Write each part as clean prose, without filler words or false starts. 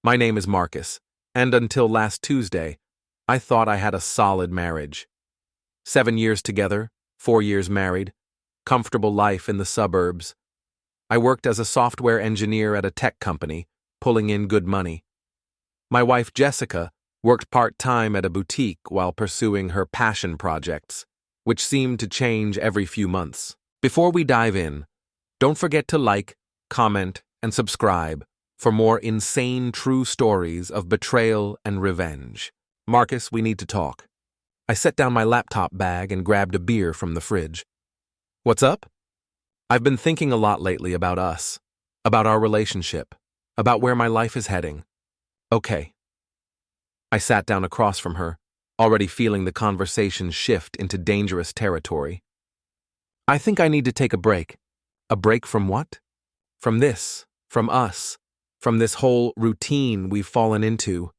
My name is Marcus, and until last Tuesday, I thought I had a solid marriage. 7 years together, 4 years married, comfortable life in the suburbs. I worked as a software engineer at a tech company, pulling in good money. My wife Jessica worked part-time at a boutique while pursuing her passion projects, which seemed to change every few months. Before we dive in, don't forget to like, comment, and subscribe for more insane true stories of betrayal and revenge. Marcus, we need to talk. I set down my laptop bag and grabbed a beer from the fridge. What's up? I've been thinking a lot lately about us, about our relationship, about where my life is heading. Okay. I sat down across from her, already feeling the conversation shift into dangerous territory. I think I need to take a break. A break from what? From this, from us, from this whole routine we've fallen into.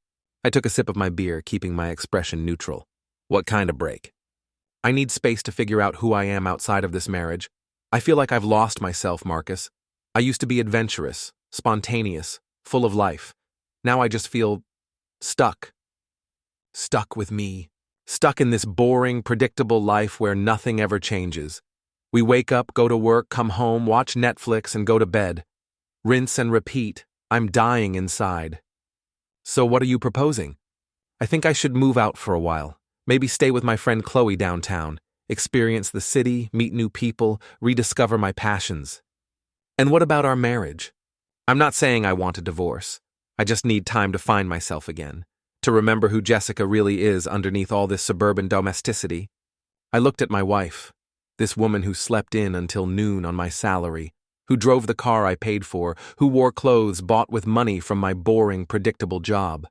I took a sip of my beer, keeping my expression neutral. What kind of break? I need space to figure out who I am outside of this marriage. I feel like I've lost myself, Marcus. I used to be adventurous, spontaneous, full of life. Now I just feel stuck. Stuck with me. Stuck in this boring, predictable life where nothing ever changes. We wake up, go to work, come home, watch Netflix, and go to bed. Rinse and repeat. I'm dying inside. So what are you proposing? I think I should move out for a while. Maybe stay with my friend Chloe downtown, experience the city, meet new people, rediscover my passions. And what about our marriage? I'm not saying I want a divorce. I just need time to find myself again, to remember who Jessica really is underneath all this suburban domesticity. I looked at my wife, this woman who slept in until noon on my salary, who drove the car I paid for, who wore clothes bought with money from my boring, predictable job.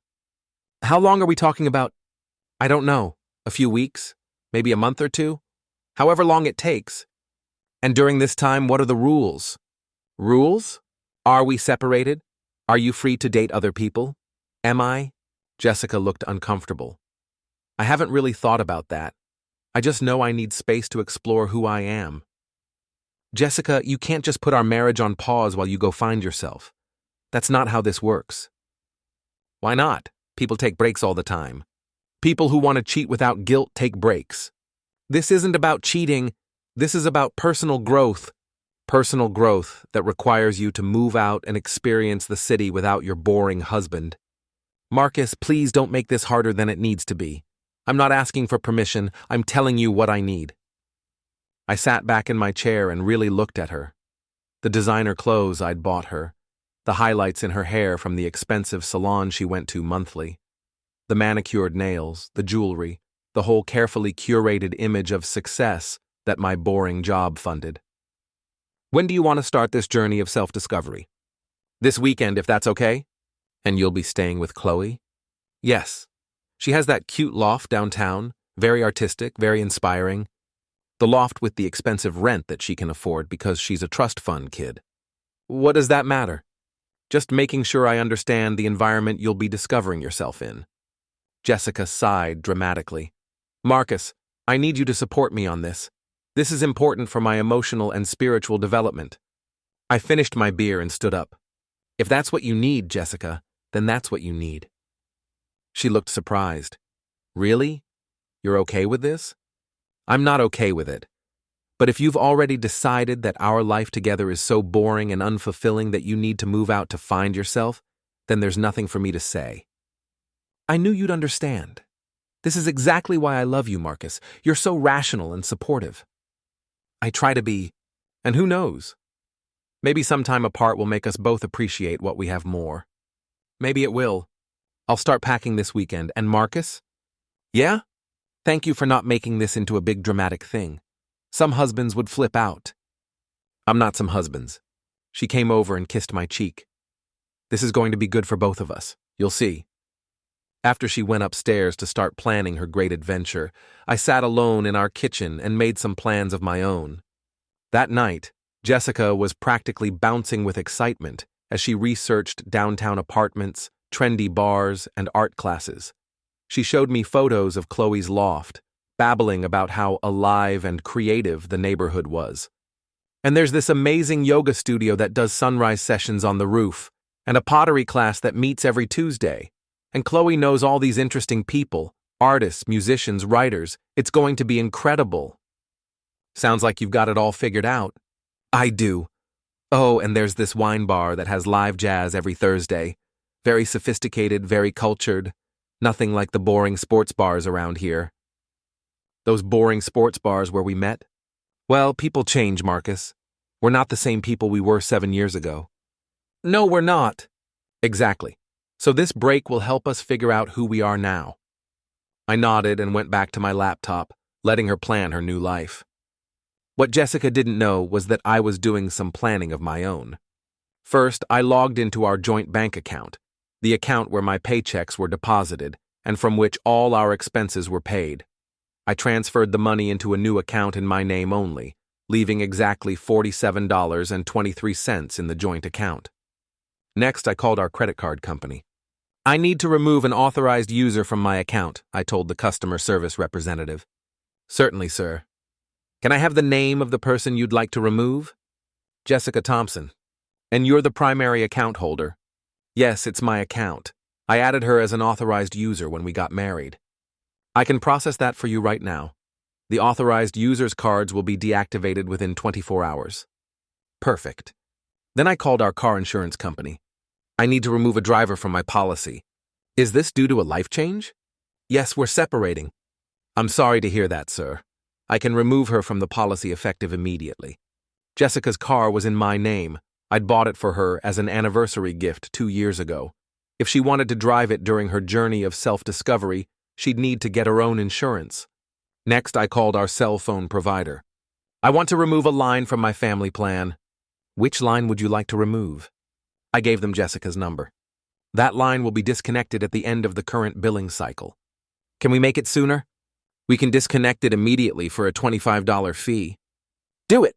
How long are we talking about? I don't know. A few weeks? Maybe a month or two? However long it takes. And during this time, what are the rules? Rules? Are we separated? Are you free to date other people? Am I? Jessica looked uncomfortable. I haven't really thought about that. I just know I need space to explore who I am. Jessica, you can't just put our marriage on pause while you go find yourself. That's not how this works. Why not? People take breaks all the time. People who want to cheat without guilt take breaks. This isn't about cheating. This is about personal growth. Personal growth that requires you to move out and experience the city without your boring husband. Marcus, please don't make this harder than it needs to be. I'm not asking for permission. I'm telling you what I need. I sat back in my chair and really looked at her. The designer clothes I'd bought her. The highlights in her hair from the expensive salon she went to monthly. The manicured nails, the jewelry, the whole carefully curated image of success that my boring job funded. When do you want to start this journey of self-discovery? This weekend, if that's okay? And you'll be staying with Chloe? Yes. She has that cute loft downtown, very artistic, very inspiring. The loft with the expensive rent that she can afford because she's a trust fund kid. What does that matter? Just making sure I understand the environment you'll be discovering yourself in. Jessica sighed dramatically. Marcus, I need you to support me on this. This is important for my emotional and spiritual development. I finished my beer and stood up. If that's what you need, Jessica, then that's what you need. She looked surprised. Really? You're okay with this? I'm not okay with it. But if you've already decided that our life together is so boring and unfulfilling that you need to move out to find yourself, then there's nothing for me to say. I knew you'd understand. This is exactly why I love you, Marcus. You're so rational and supportive. I try to be, and who knows? Maybe some time apart will make us both appreciate what we have more. Maybe it will. I'll start packing this weekend. And Marcus? Yeah? Thank you for not making this into a big dramatic thing. Some husbands would flip out. I'm not some husbands. She came over and kissed my cheek. This is going to be good for both of us. You'll see. After she went upstairs to start planning her great adventure, I sat alone in our kitchen and made some plans of my own. That night, Jessica was practically bouncing with excitement as she researched downtown apartments, trendy bars, and art classes. She showed me photos of Chloe's loft, babbling about how alive and creative the neighborhood was. And there's this amazing yoga studio that does sunrise sessions on the roof. and a pottery class that meets every Tuesday. And Chloe knows all these interesting people, artists, musicians, writers. It's going to be incredible. Sounds like you've got it all figured out. I do. Oh, and there's this wine bar that has live jazz every Thursday. Very sophisticated, very cultured. Nothing like the boring sports bars around here. Those boring sports bars where we met? Well, people change, Marcus. We're not the same people we were 7 years ago. No, we're not. Exactly. So this break will help us figure out who we are now. I nodded and went back to my laptop, letting her plan her new life. What Jessica didn't know was that I was doing some planning of my own. First, I logged into our joint bank account, the account where my paychecks were deposited and from which all our expenses were paid. I transferred the money into a new account in my name only, leaving exactly $47.23 in the joint account. Next, I called our credit card company. I need to remove an authorized user from my account, I told the customer service representative. Certainly, sir. Can I have the name of the person you'd like to remove? Jessica Thompson. And you're the primary account holder? Yes, it's my account. I added her as an authorized user when we got married. I can process that for you right now. The authorized user's cards will be deactivated within 24 hours. Perfect. Then I called our car insurance company. I need to remove a driver from my policy. Is this due to a life change? Yes, we're separating. I'm sorry to hear that, sir. I can remove her from the policy effective immediately. Jessica's car was in my name. I'd bought it for her as an anniversary gift 2 years ago. If she wanted to drive it during her journey of self-discovery, she'd need to get her own insurance. Next, I called our cell phone provider. I want to remove a line from my family plan. Which line would you like to remove? I gave them Jessica's number. That line will be disconnected at the end of the current billing cycle. Can we make it sooner? We can disconnect it immediately for a $25 fee. Do it!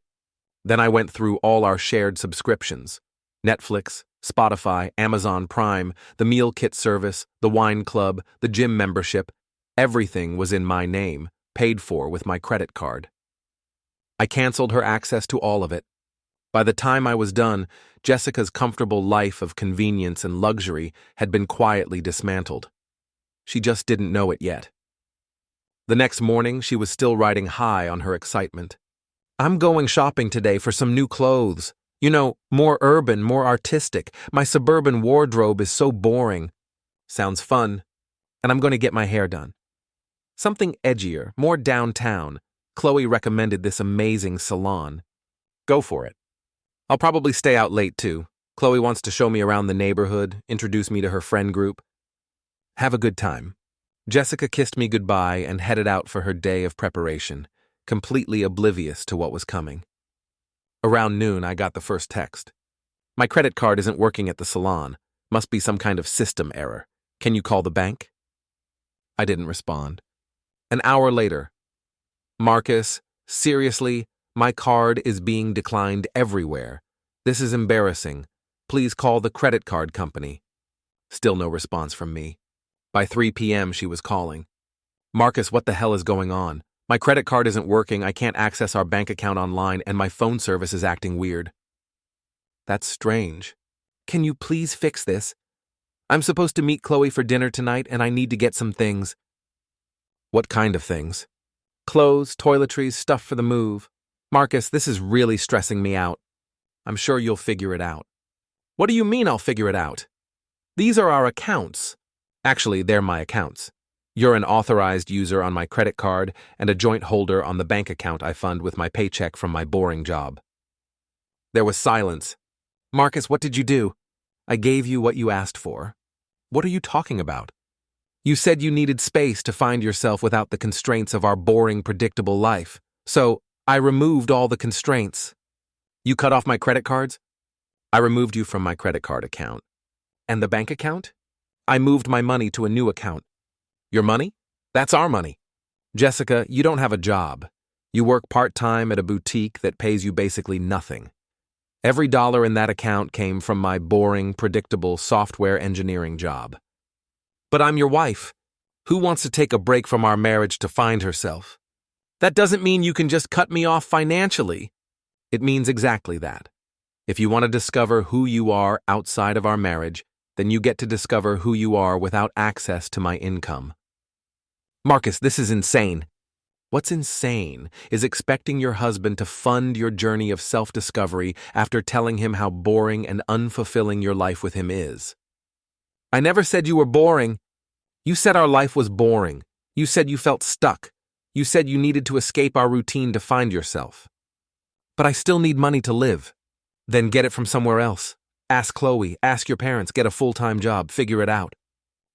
Then I went through all our shared subscriptions. Netflix, Spotify, Amazon Prime, the meal kit service, the wine club, the gym membership. Everything was in my name, paid for with my credit card. I canceled her access to all of it. By the time I was done, Jessica's comfortable life of convenience and luxury had been quietly dismantled. She just didn't know it yet. The next morning, she was still riding high on her excitement. I'm going shopping today for some new clothes. You know, more urban, more artistic. My suburban wardrobe is so boring. Sounds fun. And I'm going to get my hair done. Something edgier, more downtown. Chloe recommended this amazing salon. Go for it. I'll probably stay out late too. Chloe wants to show me around the neighborhood, introduce me to her friend group. Have a good time. Jessica kissed me goodbye and headed out for her day of preparation, completely oblivious to what was coming. Around noon, I got the first text. My credit card isn't working at the salon. Must be some kind of system error. Can you call the bank? I didn't respond. An hour later. Marcus, seriously, my card is being declined everywhere. This is embarrassing. Please call the credit card company. Still no response from me. By 3 p.m., she was calling. Marcus, what the hell is going on? My credit card isn't working, I can't access our bank account online, and my phone service is acting weird. That's strange. Can you please fix this? I'm supposed to meet Chloe for dinner tonight, and I need to get some things. What kind of things? Clothes, toiletries, stuff for the move. Marcus, this is really stressing me out. I'm sure you'll figure it out. What do you mean I'll figure it out? These are our accounts. Actually, they're my accounts. You're an authorized user on my credit card and a joint holder on the bank account I fund with my paycheck from my boring job. There was silence. Marcus, what did you do? I gave you what you asked for. What are you talking about? You said you needed space to find yourself without the constraints of our boring, predictable life. So, I removed all the constraints. You cut off my credit cards? I removed you from my credit card account. And the bank account? I moved my money to a new account. Your money? That's our money. Jessica, you don't have a job. You work part-time at a boutique that pays you basically nothing. Every dollar in that account came from my boring, predictable software engineering job. But I'm your wife. Who wants to take a break from our marriage to find herself? That doesn't mean you can just cut me off financially. It means exactly that. If you want to discover who you are outside of our marriage, then you get to discover who you are without access to my income. Marcus, this is insane. What's insane is expecting your husband to fund your journey of self-discovery after telling him how boring and unfulfilling your life with him is. I never said you were boring. You said our life was boring. You said you felt stuck. You said you needed to escape our routine to find yourself. But I still need money to live. Then get it from somewhere else. Ask Chloe, ask your parents, get a full-time job, figure it out.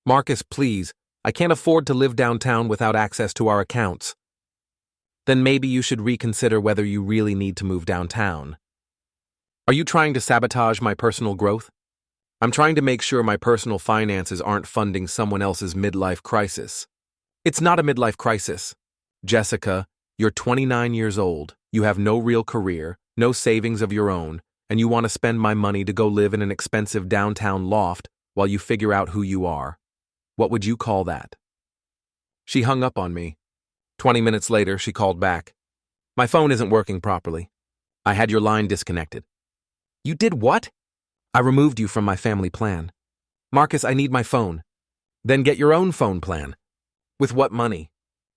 Marcus, please, I can't afford to live downtown without access to our accounts. Then maybe you should reconsider whether you really need to move downtown. Are you trying to sabotage my personal growth? I'm trying to make sure my personal finances aren't funding someone else's midlife crisis. It's not a midlife crisis. Jessica, you're 29 years old, you have no real career, no savings of your own, and you want to spend my money to go live in an expensive downtown loft while you figure out who you are. What would you call that? She hung up on me. 20 minutes later, she called back. My phone isn't working properly. I had your line disconnected. You did what? I removed you from my family plan. Marcus, I need my phone. Then get your own phone plan. With what money?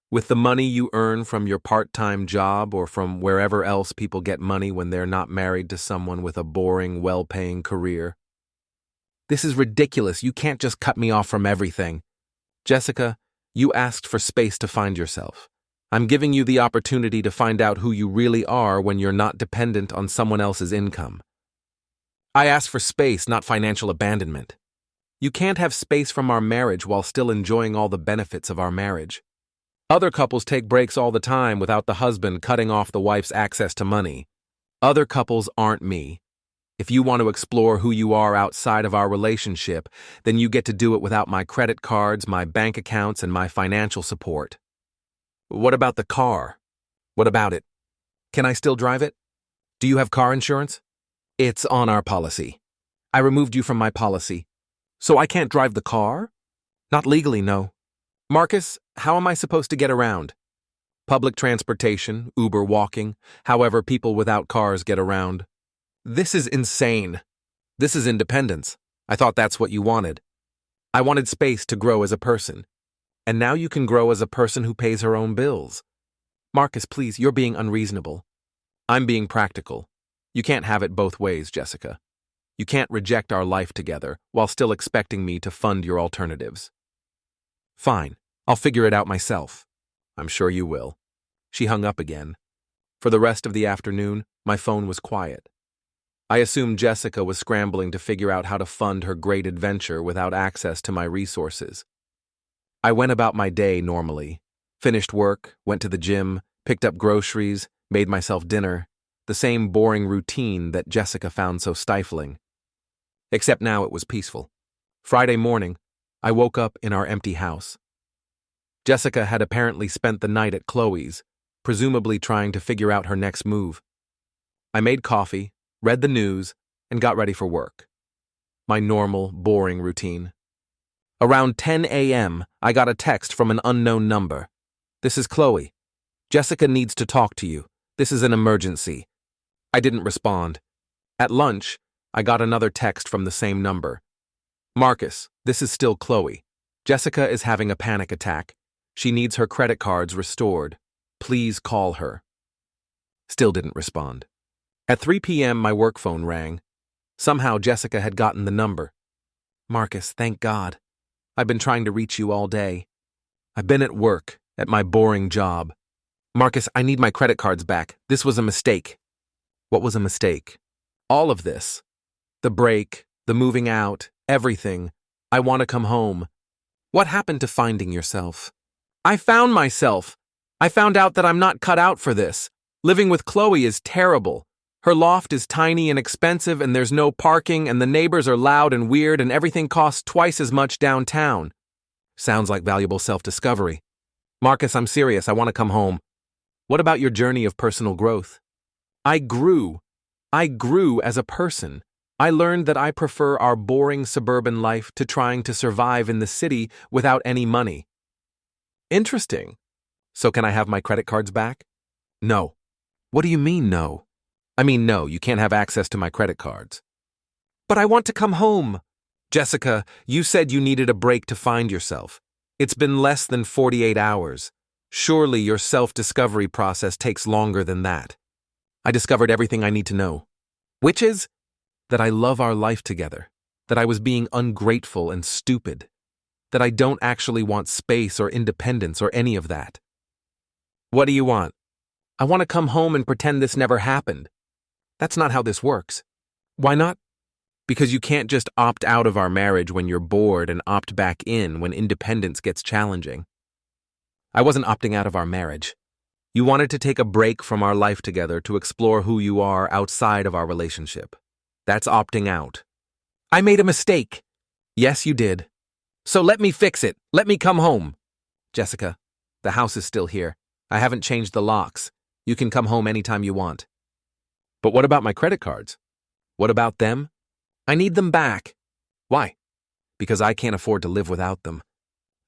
With the money you earn from your part-time job or from wherever else people get money when they're not married to someone with a boring, well-paying career. This is ridiculous. You can't just cut me off from everything. Jessica, you asked for space to find yourself. I'm giving you the opportunity to find out who you really are when you're not dependent on someone else's income. I asked for space, not financial abandonment. You can't have space from our marriage while still enjoying all the benefits of our marriage. Other couples take breaks all the time without the husband cutting off the wife's access to money. Other couples aren't me. If you want to explore who you are outside of our relationship, then you get to do it without my credit cards, my bank accounts, and my financial support. What about the car? What about it? Can I still drive it? Do you have car insurance? It's on our policy. I removed you from my policy. So I can't drive the car? Not legally, no. Marcus, how am I supposed to get around? Public transportation, Uber, walking, however people without cars get around. This is insane. This is independence. I thought that's what you wanted. I wanted space to grow as a person. And now you can grow as a person who pays her own bills. Marcus, please, you're being unreasonable. I'm being practical. You can't have it both ways, Jessica. You can't reject our life together while still expecting me to fund your alternatives. Fine, I'll figure it out myself. I'm sure you will. She hung up again. For the rest of the afternoon, my phone was quiet. I assumed Jessica was scrambling to figure out how to fund her great adventure without access to my resources. I went about my day normally, finished work, went to the gym, picked up groceries, made myself dinner, the same boring routine that Jessica found so stifling. Except now it was peaceful. Friday morning, I woke up in our empty house. Jessica had apparently spent the night at Chloe's, presumably trying to figure out her next move. I made coffee, read the news, and got ready for work. My normal, boring routine. Around 10 a.m., I got a text from an unknown number. This is Chloe. Jessica needs to talk to you. This is an emergency. I didn't respond. At lunch, I got another text from the same number. Marcus, this is still Chloe. Jessica is having a panic attack. She needs her credit cards restored. Please call her. Still didn't respond. At 3 p.m., my work phone rang. Somehow Jessica had gotten the number. Marcus, thank God. I've been trying to reach you all day. I've been at work, at my boring job. Marcus, I need my credit cards back. This was a mistake. What was a mistake? All of this. The break, the moving out, everything. I want to come home. What happened to finding yourself? I found myself. I found out that I'm not cut out for this. Living with Chloe is terrible. Her loft is tiny and expensive, and there's no parking, and the neighbors are loud and weird, and everything costs twice as much downtown. Sounds like valuable self-discovery. Marcus, I'm serious. I want to come home. What about your journey of personal growth? I grew. I grew as a person. I learned that I prefer our boring suburban life to trying to survive in the city without any money. Interesting. So can I have my credit cards back? No. What do you mean, no? I mean, no, you can't have access to my credit cards. But I want to come home. Jessica, you said you needed a break to find yourself. It's been less than 48 hours. Surely your self-discovery process takes longer than that. I discovered everything I need to know. Which is that I love our life together, that I was being ungrateful and stupid, that I don't actually want space or independence or any of that. What do you want? I want to come home and pretend this never happened. That's not how this works. Why not? Because you can't just opt out of our marriage when you're bored and opt back in when independence gets challenging. I wasn't opting out of our marriage. You wanted to take a break from our life together to explore who you are outside of our relationship. That's opting out. I made a mistake. Yes, you did. So let me fix it. Let me come home. Jessica, the house is still here. I haven't changed the locks. You can come home anytime you want. But what about my credit cards? What about them? I need them back. Why? Because I can't afford to live without them.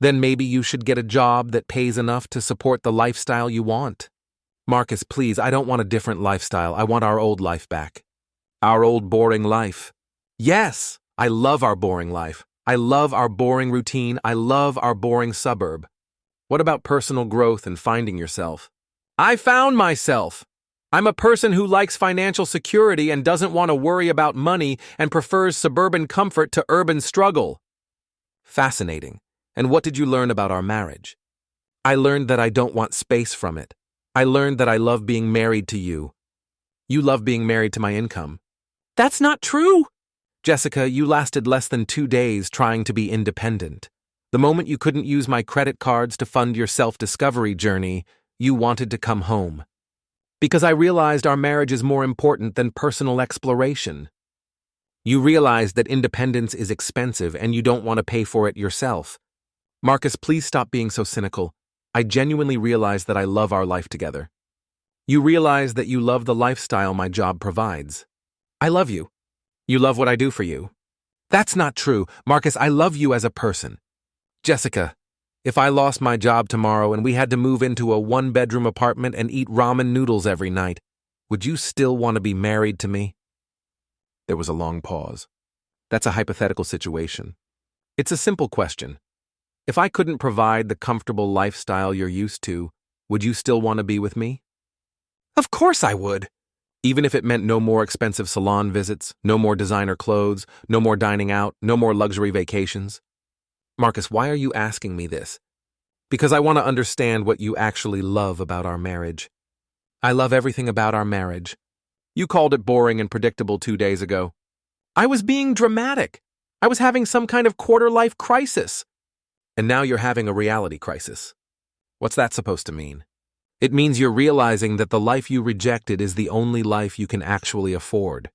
Then maybe you should get a job that pays enough to support the lifestyle you want. Marcus, please, I don't want a different lifestyle. I want our old life back. Our old boring life. Yes, I love our boring life. I love our boring routine. I love our boring suburb. What about personal growth and finding yourself? I found myself. I'm a person who likes financial security and doesn't want to worry about money and prefers suburban comfort to urban struggle. Fascinating. And what did you learn about our marriage? I learned that I don't want space from it. I learned that I love being married to you. You love being married to my income. That's not true. Jessica, you lasted less than 2 days trying to be independent. The moment you couldn't use my credit cards to fund your self-discovery journey, you wanted to come home. Because I realized our marriage is more important than personal exploration. You realized that independence is expensive and you don't want to pay for it yourself. Marcus, please stop being so cynical. I genuinely realize that I love our life together. You realize that you love the lifestyle my job provides. I love you. You love what I do for you. That's not true. Marcus, I love you as a person. Jessica, if I lost my job tomorrow and we had to move into a 1-bedroom apartment and eat ramen noodles every night, would you still want to be married to me? There was a long pause. That's a hypothetical situation. It's a simple question. If I couldn't provide the comfortable lifestyle you're used to, would you still want to be with me? Of course I would. Even if it meant no more expensive salon visits, no more designer clothes, no more dining out, no more luxury vacations. Marcus, why are you asking me this? Because I want to understand what you actually love about our marriage. I love everything about our marriage. You called it boring and predictable 2 days ago. I was being dramatic. I was having some kind of quarter-life crisis. And now you're having a reality crisis. What's that supposed to mean? It means you're realizing that the life you rejected is the only life you can actually afford.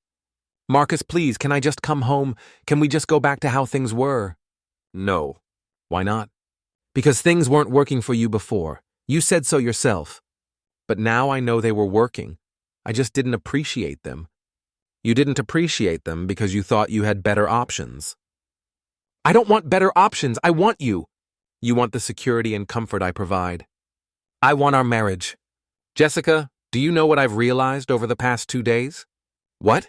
Marcus, please, can I just come home? Can we just go back to how things were? No. Why not? Because things weren't working for you before. You said so yourself. But now I know they were working. I just didn't appreciate them. You didn't appreciate them because you thought you had better options. I don't want better options. I want you. You want the security and comfort I provide. I want our marriage. Jessica, do you know what I've realized over the past 2 days? What?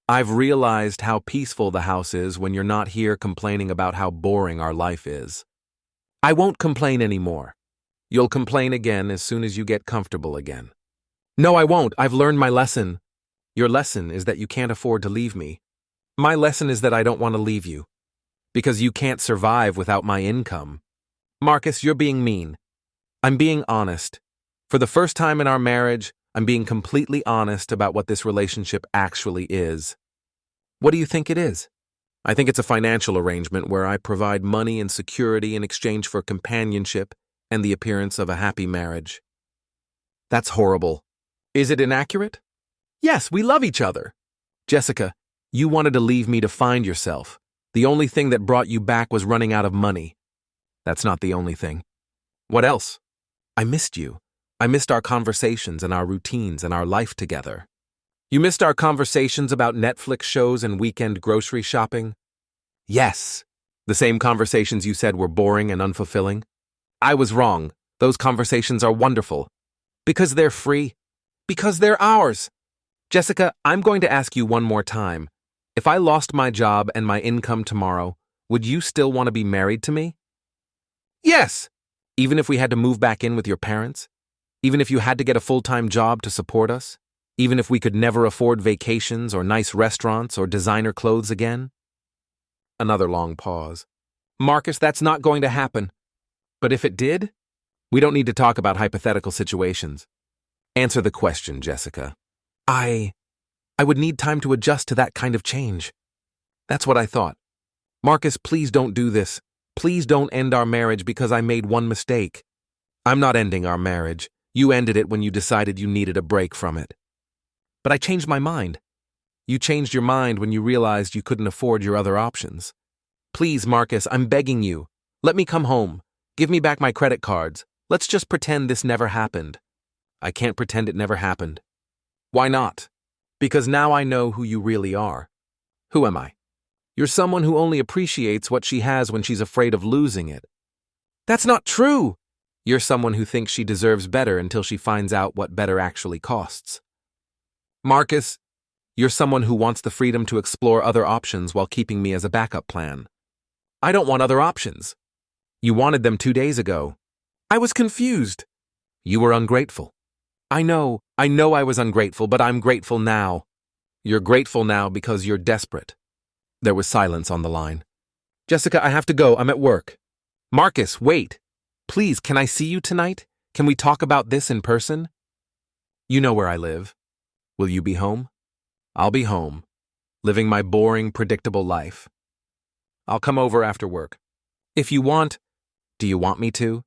I've realized how peaceful the house is when you're not here complaining about how boring our life is. I won't complain anymore. You'll complain again as soon as you get comfortable again. No, I won't. I've learned my lesson. Your lesson is that you can't afford to leave me. My lesson is that I don't want to leave you. Because you can't survive without my income. Marcus, you're being mean. I'm being honest. For the first time in our marriage, I'm being completely honest about what this relationship actually is. What do you think it is? I think it's a financial arrangement where I provide money and security in exchange for companionship and the appearance of a happy marriage. That's horrible. Is it inaccurate? Yes, we love each other. Jessica, you wanted to leave me to find yourself. The only thing that brought you back was running out of money. That's not the only thing. What else? I missed you. I missed our conversations and our routines and our life together. You missed our conversations about Netflix shows and weekend grocery shopping? Yes. The same conversations you said were boring and unfulfilling? I was wrong. Those conversations are wonderful. Because they're free. Because they're ours. Jessica, I'm going to ask you one more time. If I lost my job and my income tomorrow, would you still want to be married to me? Yes! Even if we had to move back in with your parents? Even if you had to get a full-time job to support us? Even if we could never afford vacations or nice restaurants or designer clothes again? Another long pause. Marcus, that's not going to happen. But if it did, we don't need to talk about hypothetical situations. Answer the question, Jessica. I would need time to adjust to that kind of change. That's what I thought. Marcus, please don't do this. Please don't end our marriage because I made one mistake. I'm not ending our marriage. You ended it when you decided you needed a break from it. But I changed my mind. You changed your mind when you realized you couldn't afford your other options. Please, Marcus, I'm begging you. Let me come home. Give me back my credit cards. Let's just pretend this never happened. I can't pretend it never happened. Why not? Because now I know who you really are. Who am I? You're someone who only appreciates what she has when she's afraid of losing it. That's not true! You're someone who thinks she deserves better until she finds out what better actually costs. Marcus, you're someone who wants the freedom to explore other options while keeping me as a backup plan. I don't want other options. You wanted them 2 days ago. I was confused. You were ungrateful. I know I was ungrateful, but I'm grateful now. You're grateful now because you're desperate. There was silence on the line. Jessica, I have to go. I'm at work. Marcus, wait. Please, can I see you tonight? Can we talk about this in person? You know where I live. Will you be home? I'll be home, living my boring, predictable life. I'll come over after work. If you want, do you want me to?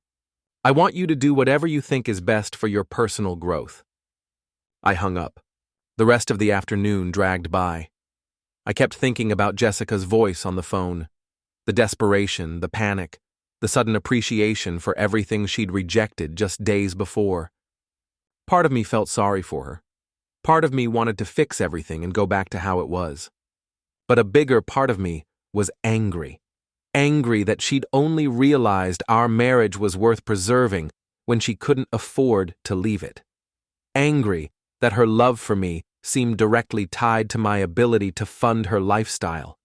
I want you to do whatever you think is best for your personal growth. I hung up. The rest of the afternoon dragged by. I kept thinking about Jessica's voice on the phone, the desperation, the panic, the sudden appreciation for everything she'd rejected just days before. Part of me felt sorry for her. Part of me wanted to fix everything and go back to how it was. But a bigger part of me was angry. Angry that she'd only realized our marriage was worth preserving when she couldn't afford to leave it. Angry that her love for me seemed directly tied to my ability to fund her lifestyle.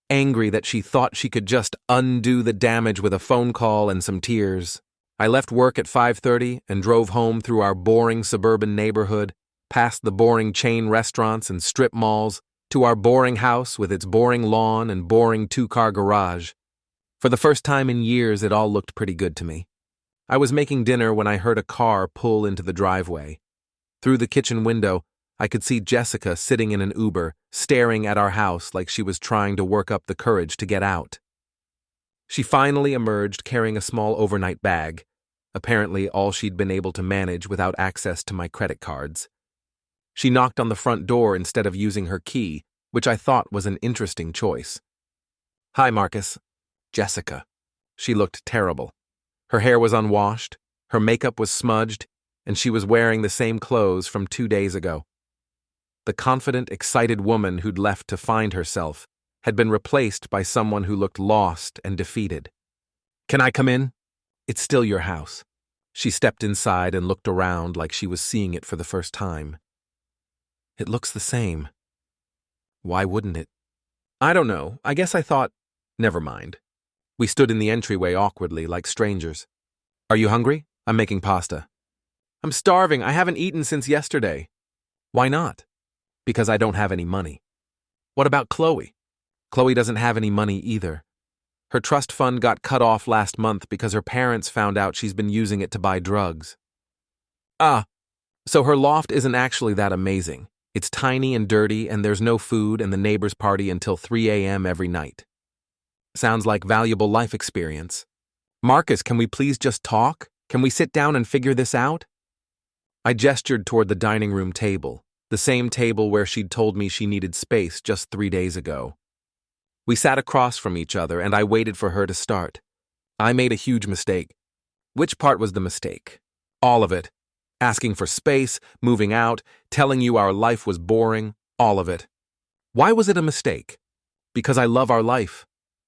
Angry that she thought she could just undo the damage with a phone call and some tears. I left work at 5:30 and drove home through our boring suburban neighborhood, past the boring chain restaurants and strip malls, to our boring house with its boring lawn and boring 2-car garage. For the first time in years, it all looked pretty good to me. I was making dinner when I heard a car pull into the driveway. Through the kitchen window, I could see Jessica sitting in an Uber, staring at our house like she was trying to work up the courage to get out. She finally emerged carrying a small overnight bag, apparently all she'd been able to manage without access to my credit cards. She knocked on the front door instead of using her key, which I thought was an interesting choice. Hi, Marcus. Jessica. She looked terrible. Her hair was unwashed, her makeup was smudged, and she was wearing the same clothes from 2 days ago. The confident, excited woman who'd left to find herself had been replaced by someone who looked lost and defeated. Can I come in? It's still your house. She stepped inside and looked around like she was seeing it for the first time. It looks the same. Why wouldn't it? I don't know. I guess I thought, never mind. We stood in the entryway awkwardly, like strangers. Are you hungry? I'm making pasta. I'm starving. I haven't eaten since yesterday. Why not? Because I don't have any money. What about Chloe? Chloe doesn't have any money either. Her trust fund got cut off last month because her parents found out she's been using it to buy drugs. So her loft isn't actually that amazing. It's tiny and dirty, and there's no food, and the neighbors party until 3 a.m. every night. Sounds like valuable life experience. Marcus, can we please just talk? Can we sit down and figure this out? I gestured toward the dining room table, the same table where she'd told me she needed space just 3 days ago. We sat across from each other, and I waited for her to start. I made a huge mistake. Which part was the mistake? All of it. Asking for space, moving out, telling you our life was boring, all of it. Why was it a mistake? Because I love our life.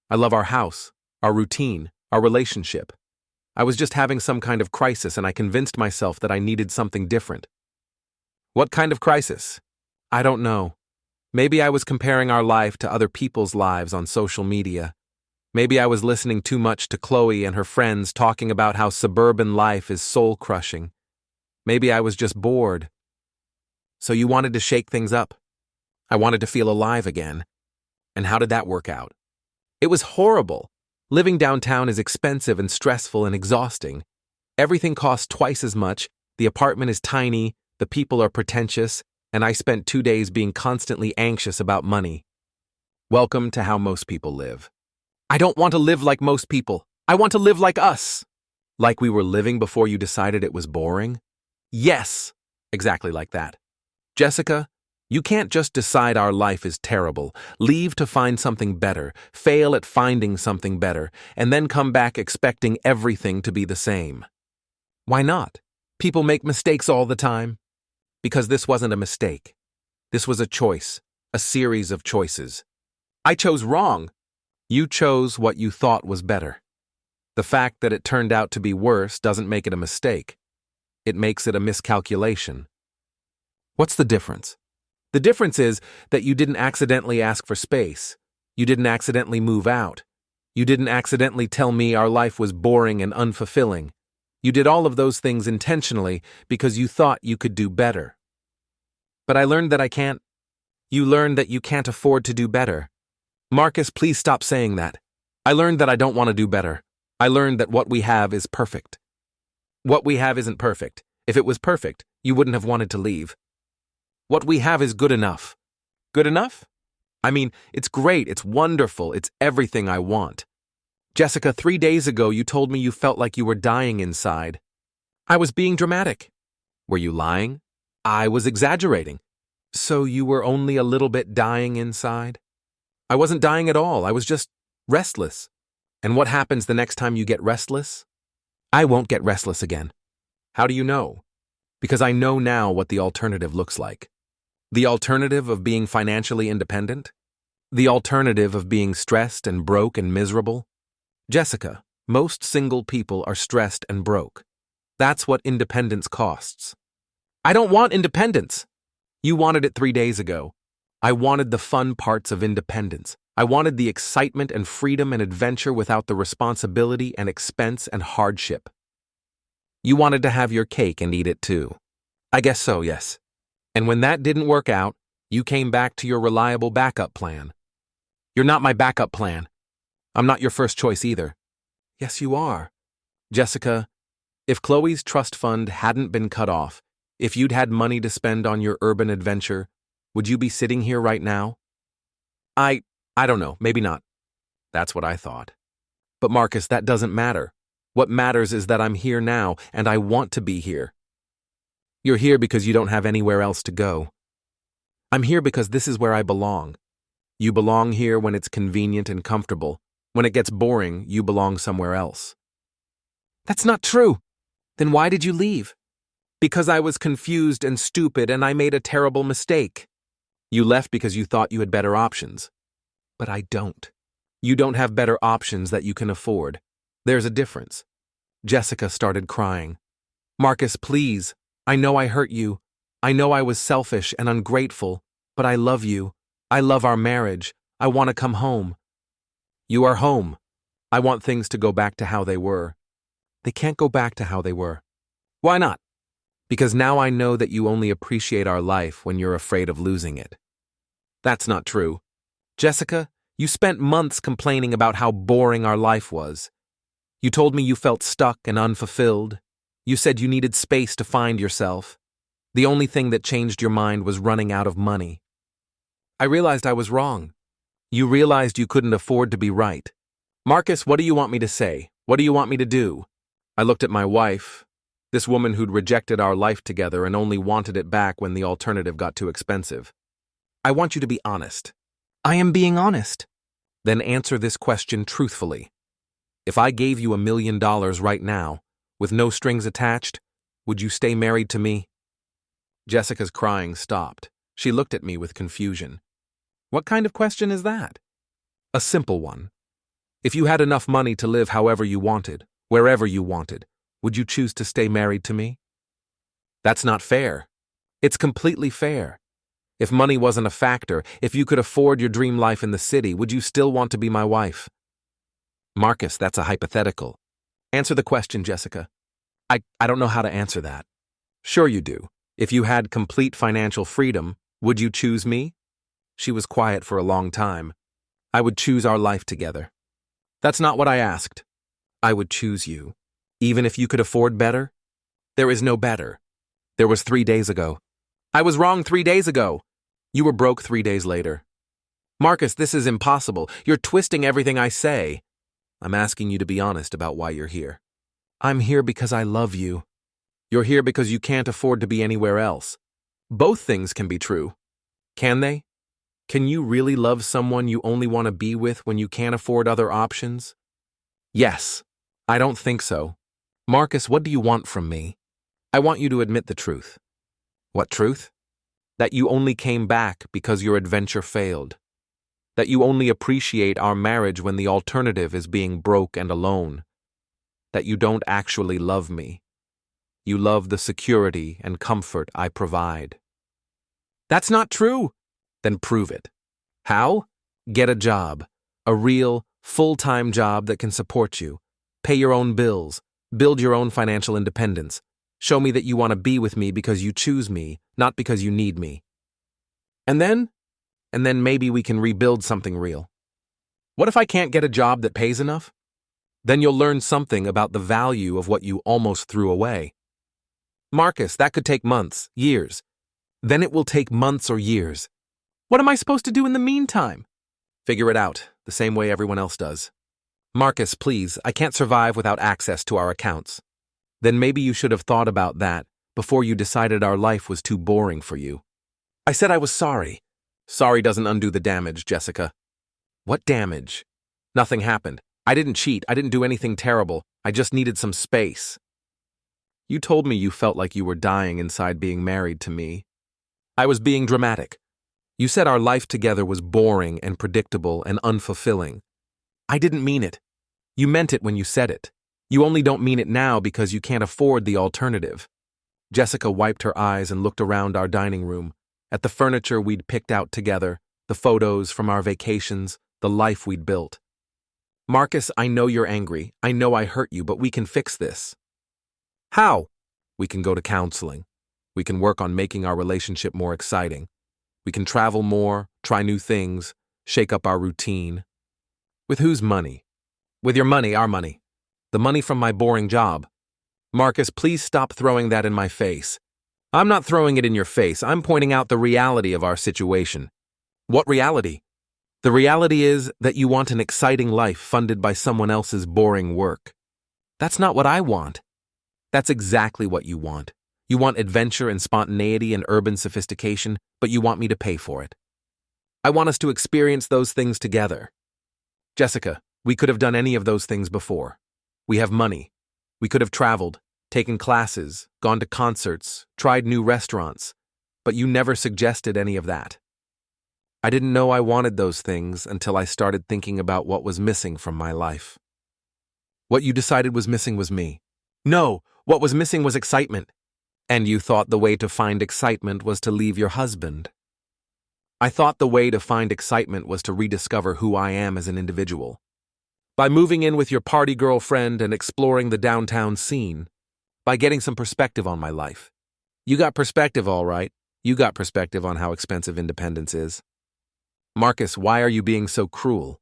I love our house, our routine, our relationship. I was just having some kind of crisis, and I convinced myself that I needed something different. What kind of crisis? I don't know. Maybe I was comparing our life to other people's lives on social media. Maybe I was listening too much to Chloe and her friends talking about how suburban life is soul-crushing. Maybe I was just bored. So you wanted to shake things up. I wanted to feel alive again. And how did that work out? It was horrible. Living downtown is expensive and stressful and exhausting. Everything costs twice as much, the apartment is tiny, the people are pretentious, and I spent 2 days being constantly anxious about money. Welcome to how most people live. I don't want to live like most people. I want to live like us. Like we were living before you decided it was boring? Yes, exactly like that. Jessica, you can't just decide our life is terrible, leave to find something better, fail at finding something better, and then come back expecting everything to be the same. Why not? People make mistakes all the time. Because this wasn't a mistake. This was a choice, a series of choices. I chose wrong. You chose what you thought was better. The fact that it turned out to be worse doesn't make it a mistake. It makes it a miscalculation. What's the difference? The difference is that you didn't accidentally ask for space. You didn't accidentally move out. You didn't accidentally tell me our life was boring and unfulfilling. You did all of those things intentionally because you thought you could do better. But I learned that I can't. You learned that you can't afford to do better. Marcus, please stop saying that. I learned that I don't want to do better. I learned that what we have is perfect. What we have isn't perfect. If it was perfect, you wouldn't have wanted to leave. What we have is good enough. Good enough? I mean, it's great, it's wonderful, it's everything I want. Jessica, 3 days ago you told me you felt like you were dying inside. I was being dramatic. Were you lying? I was exaggerating. So you were only a little bit dying inside? I wasn't dying at all, I was just restless. And what happens the next time you get restless? I won't get restless again. How do you know? Because I know now what the alternative looks like. The alternative of being financially independent? The alternative of being stressed and broke and miserable? Jessica, most single people are stressed and broke. That's what independence costs. I don't want independence. You wanted it 3 days ago. I wanted the fun parts of independence. I wanted the excitement and freedom and adventure without the responsibility and expense and hardship. You wanted to have your cake and eat it too. I guess so, yes. And when that didn't work out, you came back to your reliable backup plan. You're not my backup plan. I'm not your first choice either. Yes, you are. Jessica, if Chloe's trust fund hadn't been cut off, if you'd had money to spend on your urban adventure, would you be sitting here right now? I don't know, maybe not. That's what I thought. But Marcus, that doesn't matter. What matters is that I'm here now, and I want to be here. You're here because you don't have anywhere else to go. I'm here because this is where I belong. You belong here when it's convenient and comfortable. When it gets boring, you belong somewhere else. That's not true. Then why did you leave? Because I was confused and stupid and I made a terrible mistake. You left because you thought you had better options. But I don't. You don't have better options that you can afford. There's a difference. Jessica started crying. Marcus, please. I know I hurt you. I know I was selfish and ungrateful, but I love you. I love our marriage. I want to come home. You are home. I want things to go back to how they were. They can't go back to how they were. Why not? Because now I know that you only appreciate our life when you're afraid of losing it. That's not true. Jessica, you spent months complaining about how boring our life was. You told me you felt stuck and unfulfilled. You said you needed space to find yourself. The only thing that changed your mind was running out of money. I realized I was wrong. You realized you couldn't afford to be right. Marcus, what do you want me to say? What do you want me to do? I looked at my wife, this woman who'd rejected our life together and only wanted it back when the alternative got too expensive. I want you to be honest. I am being honest. Then answer this question truthfully. If I gave you $1 million right now, with no strings attached, would you stay married to me? Jessica's crying stopped. She looked at me with confusion. What kind of question is that? A simple one. If you had enough money to live however you wanted, wherever you wanted, would you choose to stay married to me? That's not fair. It's completely fair. If money wasn't a factor, if you could afford your dream life in the city, would you still want to be my wife? Marcus, that's a hypothetical. Answer the question, Jessica. I don't know how to answer that. Sure you do. If you had complete financial freedom, would you choose me? She was quiet for a long time. I would choose our life together. That's not what I asked. I would choose you. Even if you could afford better? There is no better. There was 3 days ago. I was wrong 3 days ago. You were broke 3 days later. Marcus, this is impossible. You're twisting everything I say. I'm asking you to be honest about why you're here. I'm here because I love you. You're here because you can't afford to be anywhere else. Both things can be true. Can they? Can you really love someone you only want to be with when you can't afford other options? Yes. I don't think so. Marcus, what do you want from me? I want you to admit the truth. What truth? That you only came back because your adventure failed. That you only appreciate our marriage when the alternative is being broke and alone. That you don't actually love me. You love the security and comfort I provide. That's not true. Then prove it. How? Get a job. A real, full-time job that can support you. Pay your own bills. Build your own financial independence. Show me that you want to be with me because you choose me, not because you need me. And then maybe we can rebuild something real. What if I can't get a job that pays enough? Then you'll learn something about the value of what you almost threw away. Marcus, that could take months, years. Then it will take months or years. What am I supposed to do in the meantime? Figure it out, the same way everyone else does. Marcus, please, I can't survive without access to our accounts. Then maybe you should have thought about that before you decided our life was too boring for you. I said I was sorry. Sorry doesn't undo the damage, Jessica. What damage? Nothing happened. I didn't cheat. I didn't do anything terrible. I just needed some space. You told me you felt like you were dying inside being married to me. I was being dramatic. You said our life together was boring and predictable and unfulfilling. I didn't mean it. You meant it when you said it. You only don't mean it now because you can't afford the alternative. Jessica wiped her eyes and looked around our dining room, at the furniture we'd picked out together, the photos from our vacations, the life we'd built. Marcus, I know you're angry. I know I hurt you, but we can fix this. How? We can go to counseling. We can work on making our relationship more exciting. We can travel more, try new things, shake up our routine. With whose money? With your money, our money. The money from my boring job. Marcus, please stop throwing that in my face. I'm not throwing it in your face. I'm pointing out the reality of our situation. What reality? The reality is that you want an exciting life funded by someone else's boring work. That's not what I want. That's exactly what you want. You want adventure and spontaneity and urban sophistication, but you want me to pay for it. I want us to experience those things together. Jessica, we could have done any of those things before. We have money. We could have traveled, taken classes, gone to concerts, tried new restaurants, but you never suggested any of that. I didn't know I wanted those things until I started thinking about what was missing from my life. What you decided was missing was me. No, what was missing was excitement. And you thought the way to find excitement was to leave your husband. I thought the way to find excitement was to rediscover who I am as an individual. By moving in with your party girlfriend and exploring the downtown scene. By getting some perspective on my life. You got perspective, all right. You got perspective on how expensive independence is. Marcus, why are you being so cruel?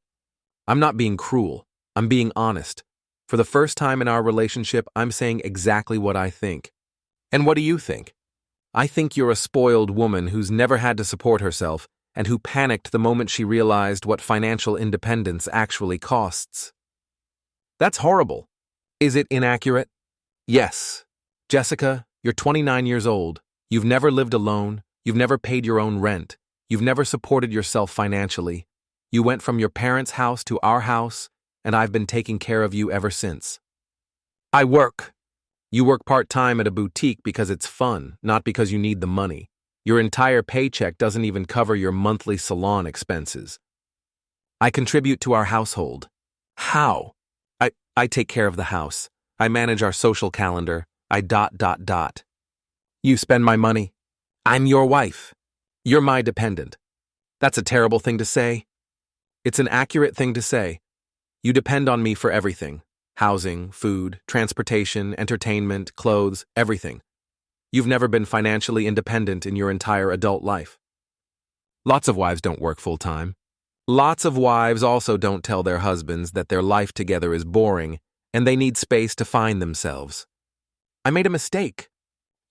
I'm not being cruel. I'm being honest. For the first time in our relationship, I'm saying exactly what I think. And what do you think? I think you're a spoiled woman who's never had to support herself and who panicked the moment she realized what financial independence actually costs. That's horrible. Is it inaccurate? Yes. Jessica, you're 29 years old. You've never lived alone. You've never paid your own rent. You've never supported yourself financially. You went from your parents' house to our house, and I've been taking care of you ever since. I work. You work part-time at a boutique because it's fun, not because you need the money. Your entire paycheck doesn't even cover your monthly salon expenses. I contribute to our household. How? I take care of the house. I manage our social calendar. You spend my money. I'm your wife. You're my dependent. That's a terrible thing to say. It's an accurate thing to say. You depend on me for everything. Housing, food, transportation, entertainment, clothes, everything. You've never been financially independent in your entire adult life. Lots of wives don't work full-time. Lots of wives also don't tell their husbands that their life together is boring and they need space to find themselves. I made a mistake.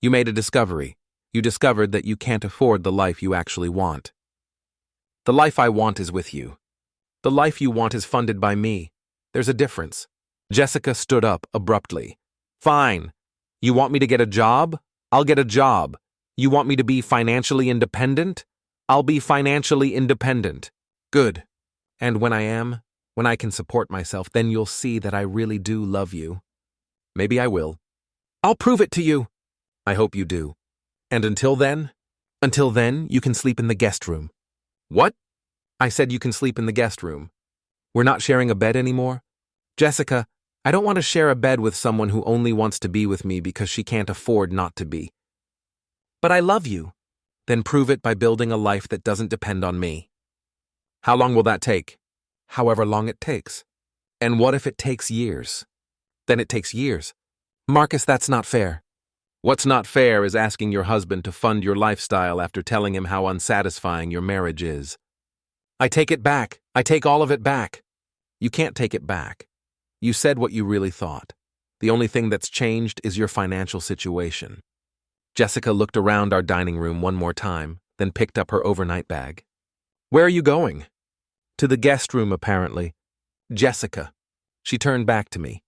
You made a discovery. You discovered that you can't afford the life you actually want. The life I want is with you. The life you want is funded by me. There's a difference. Jessica stood up abruptly. Fine. You want me to get a job? I'll get a job. You want me to be financially independent? I'll be financially independent. Good. And when I can support myself, then you'll see that I really do love you. Maybe I will. I'll prove it to you. I hope you do. And until then, you can sleep in the guest room. What? I said you can sleep in the guest room. We're not sharing a bed anymore? Jessica, I don't want to share a bed with someone who only wants to be with me because she can't afford not to be. But I love you. Then prove it by building a life that doesn't depend on me. How long will that take? However long it takes. And what if it takes years? Then it takes years. Marcus, that's not fair. What's not fair is asking your husband to fund your lifestyle after telling him how unsatisfying your marriage is. I take it back. I take all of it back. You can't take it back. You said what you really thought. The only thing that's changed is your financial situation. Jessica looked around our dining room one more time, then picked up her overnight bag. Where are you going? To the guest room, apparently. Jessica. She turned back to me.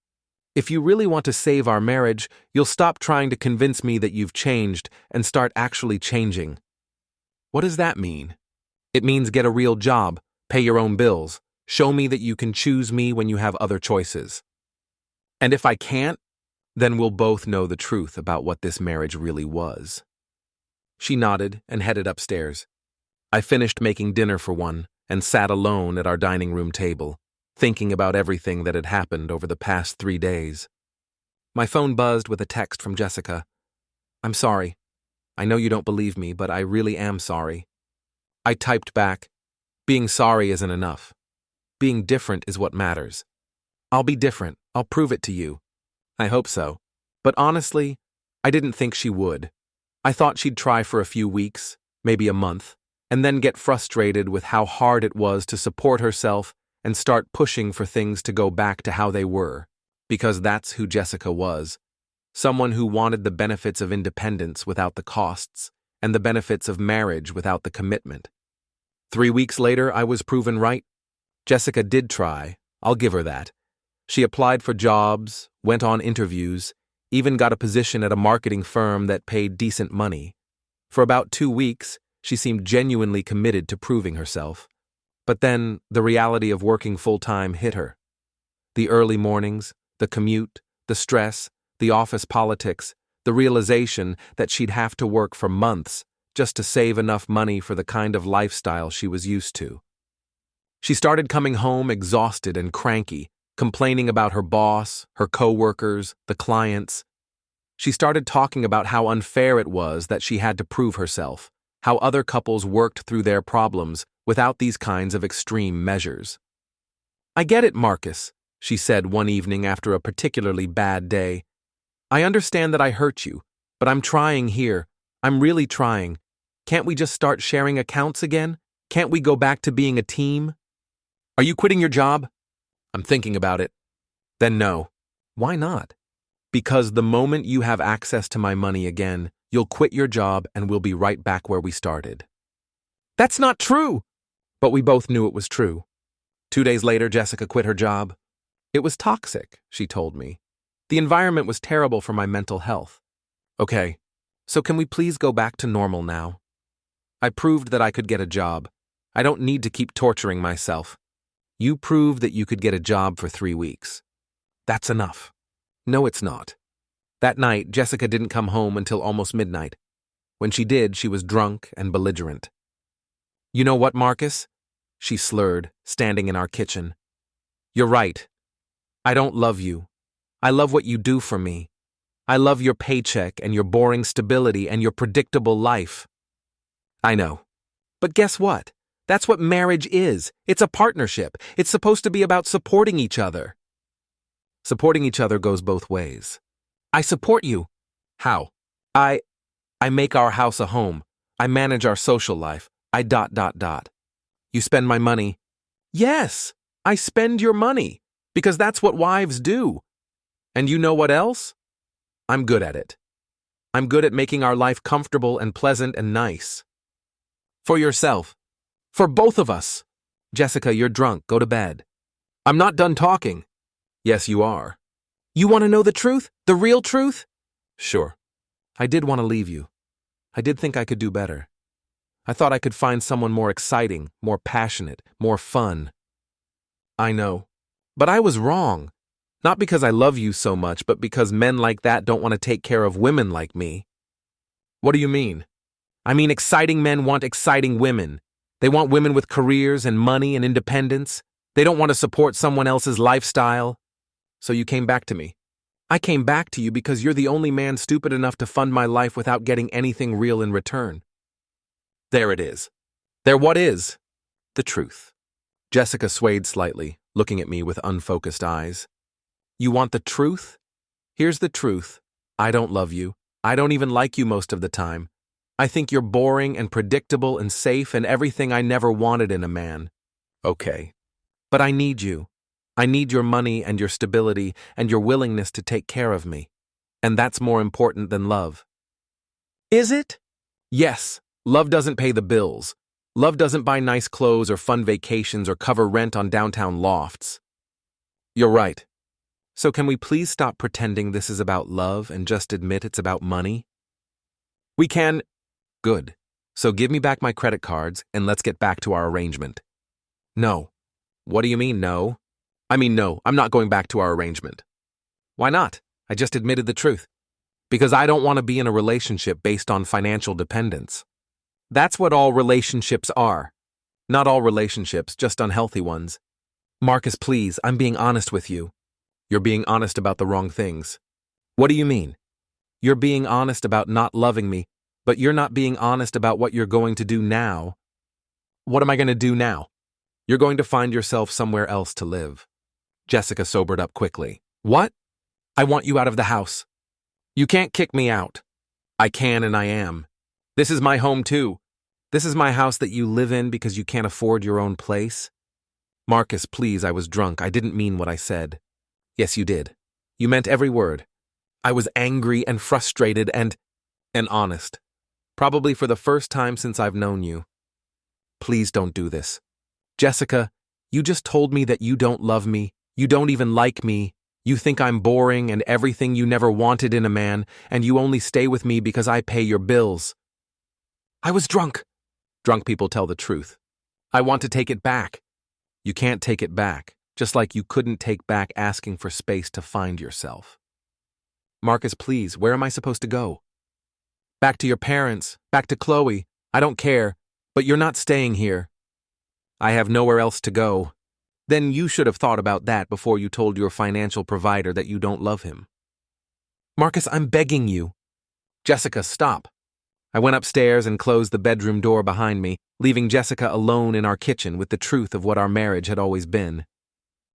If you really want to save our marriage, you'll stop trying to convince me that you've changed and start actually changing. What does that mean? It means get a real job, pay your own bills, show me that you can choose me when you have other choices. And if I can't, then we'll both know the truth about what this marriage really was. She nodded and headed upstairs. I finished making dinner for one and sat alone at our dining room table, thinking about everything that had happened over the past 3 days. My phone buzzed with a text from Jessica. I'm sorry. I know you don't believe me, but I really am sorry. I typed back, being sorry isn't enough. Being different is what matters. I'll be different. I'll prove it to you. I hope so. But honestly, I didn't think she would. I thought she'd try for a few weeks, maybe a month, and then get frustrated with how hard it was to support herself and start pushing for things to go back to how they were, because that's who Jessica was. Someone who wanted the benefits of independence without the costs, and the benefits of marriage without the commitment. 3 weeks later, I was proven right. Jessica did try, I'll give her that. She applied for jobs, went on interviews, even got a position at a marketing firm that paid decent money. For about 2 weeks, she seemed genuinely committed to proving herself. But then, the reality of working full-time hit her. The early mornings, the commute, the stress, the office politics, the realization that she'd have to work for months just to save enough money for the kind of lifestyle she was used to. She started coming home exhausted and cranky, complaining about her boss, her co-workers, the clients. She started talking about how unfair it was that she had to prove herself, how other couples worked through their problems without these kinds of extreme measures. I get it, Marcus, she said one evening after a particularly bad day. I understand that I hurt you, but I'm trying here. I'm really trying. Can't we just start sharing accounts again? Can't we go back to being a team? Are you quitting your job? I'm thinking about it. Then no. Why not? Because the moment you have access to my money again, you'll quit your job and we'll be right back where we started. That's not true! But we both knew it was true. 2 days later, Jessica quit her job. It was toxic, she told me. The environment was terrible for my mental health. Okay, so can we please go back to normal now? I proved that I could get a job. I don't need to keep torturing myself. You proved that you could get a job for 3 weeks. That's enough. No, it's not. That night, Jessica didn't come home until almost midnight. When she did, she was drunk and belligerent. You know what, Marcus? She slurred, standing in our kitchen. You're right. I don't love you. I love what you do for me. I love your paycheck and your boring stability and your predictable life. I know. But guess what? That's what marriage is. It's a partnership. It's supposed to be about supporting each other. Supporting each other goes both ways. I support you. How? I make our house a home. I manage our social life. You spend my money. Yes, I spend your money. Because that's what wives do. And you know what else? I'm good at it. I'm good at making our life comfortable and pleasant and nice. For yourself. For both of us. Jessica, you're drunk. Go to bed. I'm not done talking. Yes, you are. You want to know the truth? The real truth? Sure. I did want to leave you. I did think I could do better. I thought I could find someone more exciting, more passionate, more fun. I know. But I was wrong. Not because I love you so much, but because men like that don't want to take care of women like me. What do you mean? I mean, exciting men want exciting women. They want women with careers and money and independence. They don't want to support someone else's lifestyle. So you came back to me. I came back to you because you're the only man stupid enough to fund my life without getting anything real in return. There it is. There what is? The truth. Jessica swayed slightly, looking at me with unfocused eyes. You want the truth? Here's the truth. I don't love you. I don't even like you most of the time. I think you're boring and predictable and safe and everything I never wanted in a man. Okay. But I need you. I need your money and your stability and your willingness to take care of me. And that's more important than love. Is it? Yes. Love doesn't pay the bills. Love doesn't buy nice clothes or fun vacations or cover rent on downtown lofts. You're right. So can we please stop pretending this is about love and just admit it's about money? We can. Good. So give me back my credit cards and let's get back to our arrangement. No. What do you mean, no? I mean, no, I'm not going back to our arrangement. Why not? I just admitted the truth. Because I don't want to be in a relationship based on financial dependence. That's what all relationships are. Not all relationships, just unhealthy ones. Marcus, please, I'm being honest with you. You're being honest about the wrong things. What do you mean? You're being honest about not loving me, but you're not being honest about what you're going to do now. What am I going to do now? You're going to find yourself somewhere else to live. Jessica sobered up quickly. What? I want you out of the house. You can't kick me out. I can and I am. This is my home too. This is my house that you live in because you can't afford your own place. Marcus, please, I was drunk. I didn't mean what I said. Yes, you did. You meant every word. I was angry and frustrated and honest. Probably for the first time since I've known you. Please don't do this. Jessica, you just told me that you don't love me. You don't even like me. You think I'm boring and everything you never wanted in a man, and you only stay with me because I pay your bills. I was drunk. Drunk people tell the truth. I want to take it back. You can't take it back, just like you couldn't take back asking for space to find yourself. Marcus, please, where am I supposed to go? Back to your parents, back to Chloe. I don't care, but you're not staying here. I have nowhere else to go. Then you should have thought about that before you told your financial provider that you don't love him. Marcus, I'm begging you. Jessica, stop. I went upstairs and closed the bedroom door behind me, leaving Jessica alone in our kitchen with the truth of what our marriage had always been.